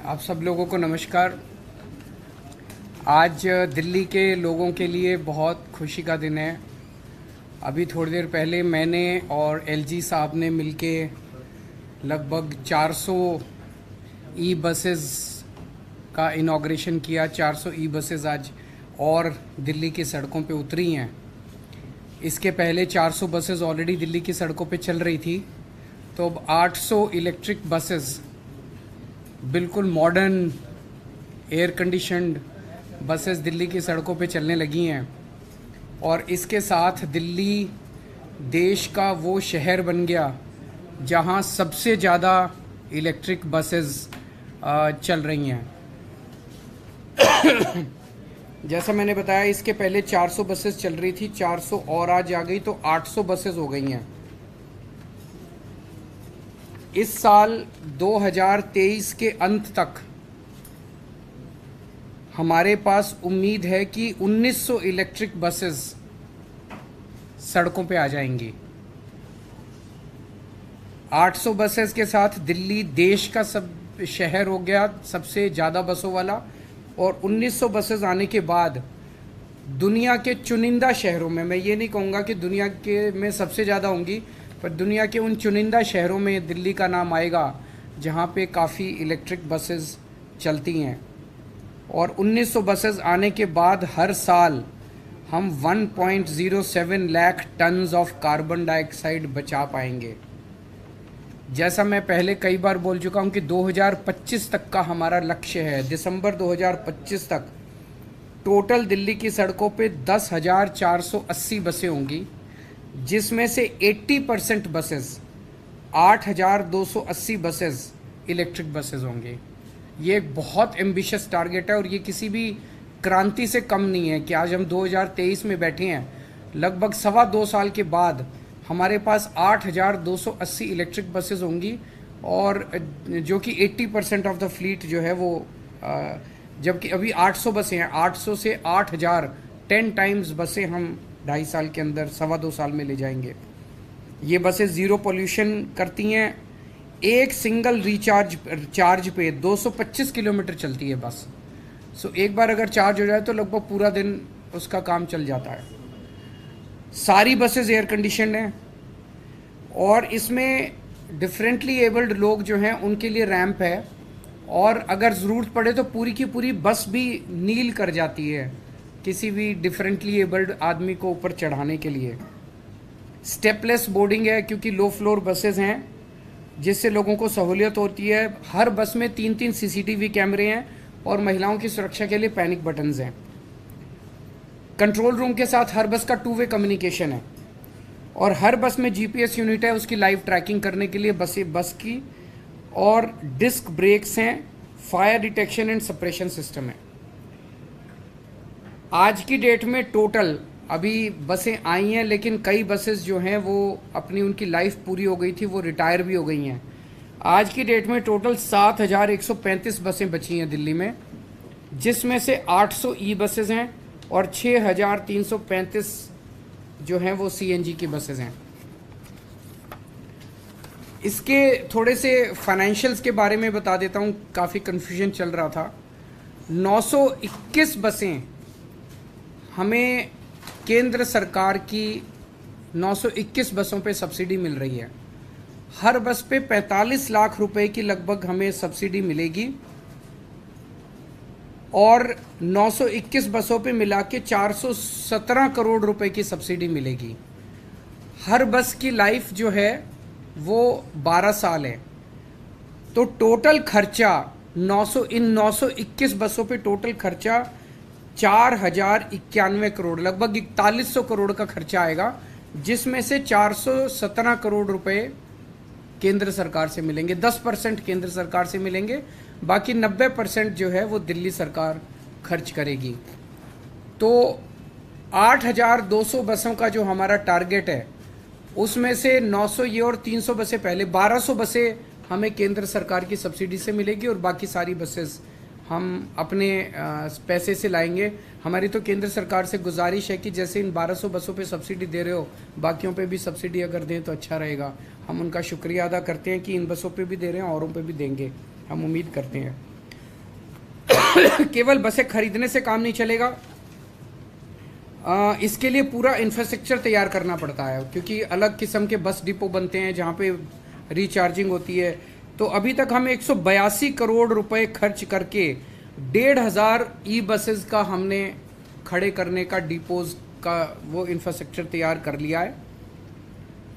आप सब लोगों को नमस्कार। आज दिल्ली के लोगों के लिए बहुत खुशी का दिन है। अभी थोड़ी देर पहले मैंने और एलजी साहब ने मिलके लगभग 400 ई बसेस का इनॉग्रेशन किया। 400 ई बसेस आज और दिल्ली की सड़कों पे उतरी हैं। इसके पहले 400 बसेस ऑलरेडी दिल्ली की सड़कों पे चल रही थी, तो अब 800 इलेक्ट्रिक बसेस बिल्कुल modern air conditioned buses Delhi की सड़कों पे चलने लगी हैं। और इसके साथ दिल्ली देश का वो शहर बन गया जहां सबसे ज़्यादा इलेक्ट्रिक बसेस चल रही हैं। जैसा मैंने बताया, इसके पहले 400 बसेस चल रही थी, 400 और आज आ गई तो 800 बसेस हो गई हैं। इस साल 2023 के अंत तक हमारे पास उम्मीद है कि 1900 इलेक्ट्रिक बसेस सड़कों पे आ जाएंगी। 800 बसेस के साथ दिल्ली देश का सब शहर हो गया सबसे ज़्यादा बसों वाला, और 1900 बसेस आने के बाद दुनिया के चुनिंदा शहरों में, मैं ये नहीं कहूँगा कि दुनिया के में सबसे ज़्यादा होंगी, पर दुनिया के उन चुनिंदा शहरों में दिल्ली का नाम आएगा जहाँ पे काफ़ी इलेक्ट्रिक बसेस चलती हैं। और 1900 बसेस आने के बाद हर साल हम 1.07 lakh tons of carbon dioxide बचा पाएंगे। जैसा मैं पहले कई बार बोल चुका हूँ कि 2025 तक का हमारा लक्ष्य है। दिसंबर 2025 तक टोटल दिल्ली की सड़कों पे 10,480 बसें होंगी, जिसमें से 80% बसेस 8,280 बसेस इलेक्ट्रिक बसेस होंगे। ये एक बहुत एम्बिशियस टारगेट है और ये किसी भी क्रांति से कम नहीं है कि आज हम 2023 में बैठे हैं। लगभग 2.25 साल के बाद हमारे पास 8,280 इलेक्ट्रिक बसेस होंगी, और जो कि 80% ऑफ द फ्लीट जो है वो, जबकि अभी 800 बसें हैं, 800 से 8,000 10 टाइम्स बसें हम 2.5 साल के अंदर 2.25 साल में ले जाएंगे। ये बसें ज़ीरो पोल्यूशन करती हैं। एक सिंगल चार्ज पे 225 किलोमीटर चलती है बस। सो एक बार अगर चार्ज हो जाए तो लगभग पूरा दिन उसका काम चल जाता है। सारी बसेस एयर कंडीशन्ड हैं और इसमें डिफरेंटली एबल्ड लोग जो हैं उनके लिए रैंप है, और अगर ज़रूरत पड़े तो पूरी की पूरी बस भी नील कर जाती है किसी भी डिफरेंटली एबल्ड आदमी को ऊपर चढ़ाने के लिए। स्टेपलेस बोर्डिंग है क्योंकि लो फ्लोर बसेस हैं, जिससे लोगों को सहूलियत होती है। हर बस में 3-3 सीसीटीवी कैमरे हैं और महिलाओं की सुरक्षा के लिए पैनिक बटन्स हैं। कंट्रोल रूम के साथ हर बस का 2 वे कम्युनिकेशन है, और हर बस में जीपीएस यूनिट है उसकी लाइव ट्रैकिंग करने के लिए बस की, और डिस्क ब्रेक्स हैं, fire detection and suppression system है। आज की डेट में टोटल अभी बसें आई हैं, लेकिन कई बसेस जो हैं वो अपनी उनकी लाइफ पूरी हो गई थी, वो रिटायर भी हो गई हैं। आज की डेट में टोटल 7,135 बसें बची हैं दिल्ली में, जिसमें से 800 ई बसेस हैं और 6,335 जो हैं वो सीएनजी की बसेस हैं। इसके थोड़े से फाइनेंशियल्स के बारे में बता देता हूँ, काफ़ी कन्फ्यूजन चल रहा था। 921 बसें हमें केंद्र सरकार की 921 बसों पे सब्सिडी मिल रही है। हर बस पे 45 लाख रुपए की लगभग हमें सब्सिडी मिलेगी, और 921 बसों पे मिला के 417 करोड़ रुपए की सब्सिडी मिलेगी। हर बस की लाइफ जो है वो 12 साल है, तो टोटल खर्चा 921 बसों पे टोटल खर्चा 4,091 करोड़, लगभग 4100 करोड़ का खर्चा आएगा, जिसमें से 417 करोड़ रुपए केंद्र सरकार से मिलेंगे। 10% केंद्र सरकार से मिलेंगे, बाकी 90% जो है वो दिल्ली सरकार खर्च करेगी। तो 8,200 बसों का जो हमारा टारगेट है, उसमें से 900 ये और 300 बसें पहले, 1,200 बसें हमें केंद्र सरकार की सब्सिडी से मिलेगी, और बाकी सारी बसेस हम अपने पैसे से लाएंगे। हमारी तो केंद्र सरकार से गुजारिश है कि जैसे इन 1,200 बसों पे सब्सिडी दे रहे हो, बाकियों पे भी सब्सिडी अगर दें तो अच्छा रहेगा। हम उनका शुक्रिया अदा करते हैं कि इन बसों पे भी दे रहे हैं, औरों पे भी देंगे, हम उम्मीद करते हैं। केवल बसें खरीदने से काम नहीं चलेगा, इसके लिए पूरा इंफ्रास्ट्रक्चर तैयार करना पड़ता है, क्योंकि अलग किस्म के बस डिपो बनते हैं जहाँ पे रिचार्जिंग होती है। तो अभी तक हम 182 करोड़ रुपए खर्च करके 1,500 ई बसेस का हमने खड़े करने का डिपोज का वो इंफ्रास्ट्रक्चर तैयार कर लिया है।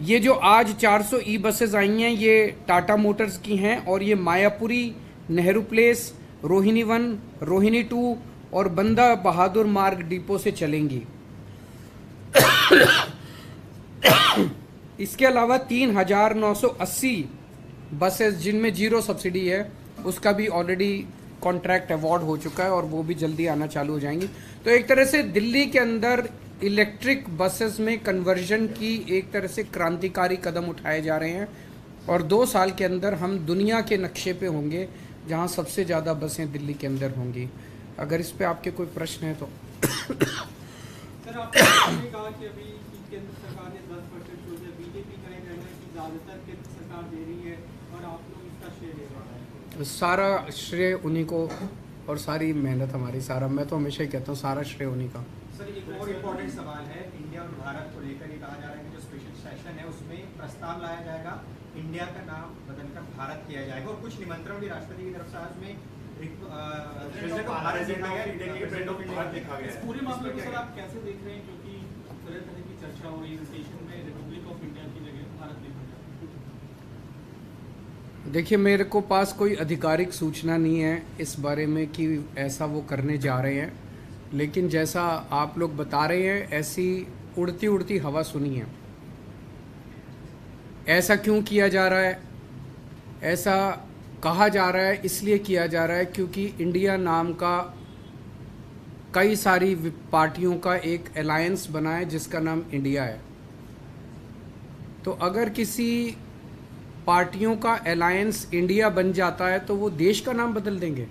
ये जो आज 400 ई बसेस आई हैं ये टाटा मोटर्स की हैं और ये मायापुरी, नेहरू प्लेस, रोहिणी 1, रोहिणी 2 और बंदा बहादुर मार्ग डिपो से चलेंगी। इसके अलावा 3,980 बसेस जिनमें 0 सब्सिडी है उसका भी ऑलरेडी कॉन्ट्रैक्ट अवार्ड हो चुका है और वो भी जल्दी आना चालू हो जाएंगी। तो एक तरह से दिल्ली के अंदर इलेक्ट्रिक बसेस में कन्वर्जन की एक तरह से क्रांतिकारी कदम उठाए जा रहे हैं और 2 साल के अंदर हम दुनिया के नक्शे पे होंगे जहां सबसे ज़्यादा बसें दिल्ली के अंदर होंगी। अगर इस पे आपके कोई प्रश्न है तो। सर आपने कहा कि अभी केंद्र सरकार ने 10% छूट है, बीजेपी का ये कहना है कि ज़्यादातर केंद्र सरकार दे रही है और आप लोग इसका श्रेय ले रहे हैं। सारा श्रेय उन्हीं को और सारी मेहनत हमारी, सारा, मैं तो हमेशा ही कहता हूँ सारा श्रेय उन्हीं का। सर एक और इम्पोर्टेंट सवाल है, इंडिया और भारत को लेकर ये कहा जा रहा है कि जो स्पेशल सेशन है उसमें प्रस्ताव लाया जाएगा, इंडिया का नाम बदलकर भारत किया जाएगा और कुछ निमंत्रण भी राष्ट्रपति की तरफ से आज में इस पूरे मामले को सर आप कैसे देख रहे हैं, क्योंकि तरह तरह की चर्चा हो रही है सेशन में रिपब्लिक ऑफ इंडिया की जगह भारत लिखा जाए। देखिए मेरे को पास कोई आधिकारिक सूचना नहीं है इस बारे में कि ऐसा वो करने जा रहे हैं, लेकिन जैसा आप लोग बता रहे हैं ऐसी उड़ती उड़ती हवा सुनी है। ऐसा क्यों किया जा रहा है, ऐसा कहा जा रहा है, इसलिए किया जा रहा है क्योंकि इंडिया नाम का कई सारी पार्टियों का एक अलायंस बना है जिसका नाम इंडिया है। तो अगर किसी पार्टियों का अलायंस इंडिया बन जाता है तो वो देश का नाम बदल देंगे।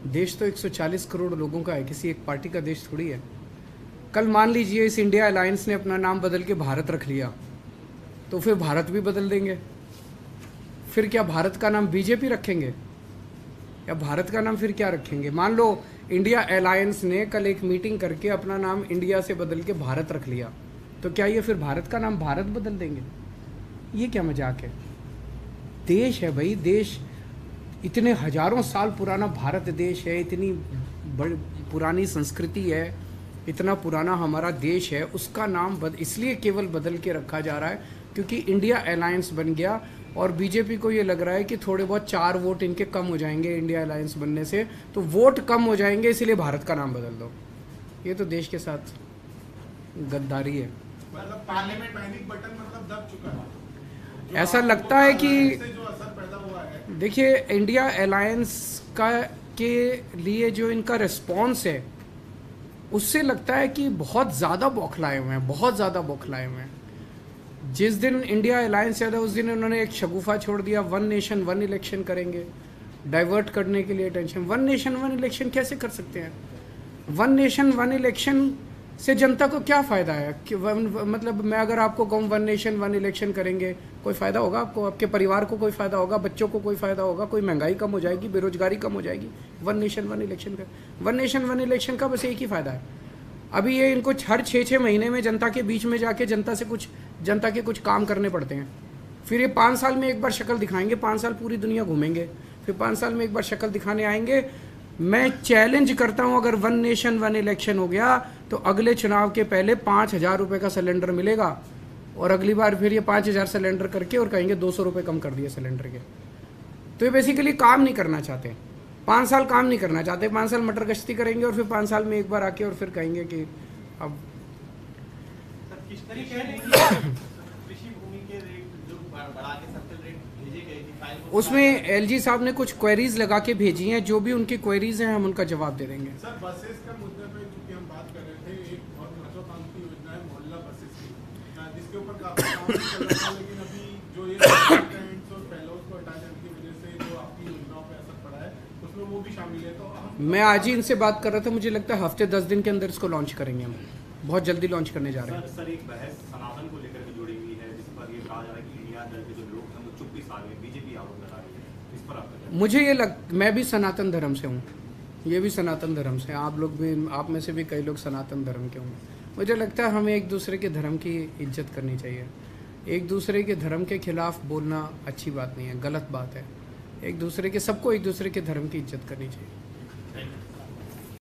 देश तो 140 करोड़ लोगों का है, किसी एक पार्टी का देश थोड़ी है। कल मान लीजिए इस इंडिया अलायंस ने अपना नाम बदल के भारत रख लिया तो फिर भारत भी बदल देंगे। फिर क्या भारत का नाम बीजेपी रखेंगे या भारत का नाम फिर क्या रखेंगे? मान लो इंडिया अलायंस ने कल एक मीटिंग करके अपना नाम इंडिया से बदल के भारत रख लिया, तो क्या ये फिर भारत का नाम भारत बदल देंगे? ये क्या मजाक है? देश है भाई, देश इतने हजारों साल पुराना भारत देश है, इतनी बड़ी पुरानी संस्कृति है, इतना पुराना हमारा देश है, उसका नाम इसलिए केवल बदल के रखा जा रहा है क्योंकि इंडिया अलायंस बन गया और बीजेपी को ये लग रहा है कि थोड़े बहुत 4 वोट इनके कम हो जाएंगे इंडिया अलायंस बनने से, तो वोट कम हो जाएंगे इसलिए भारत का नाम बदल दो। ये तो देश के साथ गद्दारी है। मतलब पार्लियामेंट पैनिक बटन मतलब दब चुका है। ऐसा लगता है कि जो असर पैदा हुआ है, देखिए इंडिया अलायंस का के लिए जो इनका रिस्पॉन्स है उससे लगता है कि बहुत ज़्यादा बौखलाए हुए हैं, बहुत ज़्यादा बौखलाए हुए हैं। जिस दिन इंडिया अलायंस आया था उस दिन उन्होंने एक शगुफा छोड़ दिया, 1 नेशन 1 इलेक्शन करेंगे, डाइवर्ट करने के लिए टेंशन। 1 नेशन 1 इलेक्शन कैसे कर सकते हैं? 1 नेशन 1 इलेक्शन से जनता को क्या फ़ायदा है कि मतलब मैं अगर आपको कहूँ 1 नेशन 1 इलेक्शन करेंगे, कोई फ़ायदा होगा आपको? आपके परिवार को कोई फ़ायदा होगा? बच्चों को कोई फ़ायदा होगा? कोई महंगाई कम हो जाएगी, बेरोजगारी कम हो जाएगी 1 नेशन 1 इलेक्शन का? 1 नेशन 1 इलेक्शन का बस एक ही फ़ायदा है, अभी ये इनको हर 6-6 महीने में जनता के बीच में जाके जनता के कुछ काम करने पड़ते हैं। फिर ये 5 साल में एक बार शक्ल दिखाएंगे, 5 साल पूरी दुनिया घूमेंगे, फिर 5 साल में एक बार शक्ल दिखाने आएंगे। मैं चैलेंज करता हूं अगर 1 नेशन 1 इलेक्शन हो गया तो अगले चुनाव के पहले 5,000 रुपये का सिलेंडर मिलेगा और अगली बार फिर ये 5,000 सिलेंडर करके और कहेंगे 200 रुपये कम कर दिए सिलेंडर के। तो ये बेसिकली काम नहीं करना चाहते, 5 साल काम नहीं करना चाहते, 5 साल मटर गश्ती करेंगे और फिर 5 साल में एक बार आके और फिर कहेंगे कि अब उसमें एलजी साहब ने कुछ क्वेरीज लगा के भेजी हैं, जो भी उनकी क्वेरीज हैं हम उनका जवाब दे देंगे। सर बसेस का मुद्दे पे चूंकि हम बात कर रहे थे, एक बहुत महत्वाकांक्षी योजना है मोहल्ला बसेस की, जिसके ऊपर काफी काम चल रहा था, लेकिन अभी जो ये कंसल्टेंट्स और फेलोज को हटा देने की वजह से जो आपकी योजनाओं पे असर पड़ा है उसमें वो भी शामिल है। तो मैं आज ही इनसे बात कर रहा था, मुझे लगता है हफ्ते 10 दिन के अंदर इसको लॉन्च करेंगे, हम बहुत जल्दी लॉन्च करने जा रहे हैं। सर एक बहस सनातन को लेकर भी जुड़ी हुई है जिस पर ये कहा जा रहा है कि इंडिया दल के जो लोग हैं वो चुप्पी साध में बीजेपी आरोप लगा रही है, इस पर आपका मुझे ये मैं भी सनातन धर्म से हूँ, ये भी सनातन धर्म से, आप लोग भी, आप में से भी कई लोग सनातन धर्म के होंगे। मुझे लगता है हमें एक दूसरे के धर्म की इज्जत करनी चाहिए। एक दूसरे के धर्म के खिलाफ बोलना अच्छी बात नहीं है, गलत बात है। एक दूसरे के, सबको एक दूसरे के धर्म की इज्जत करनी चाहिए।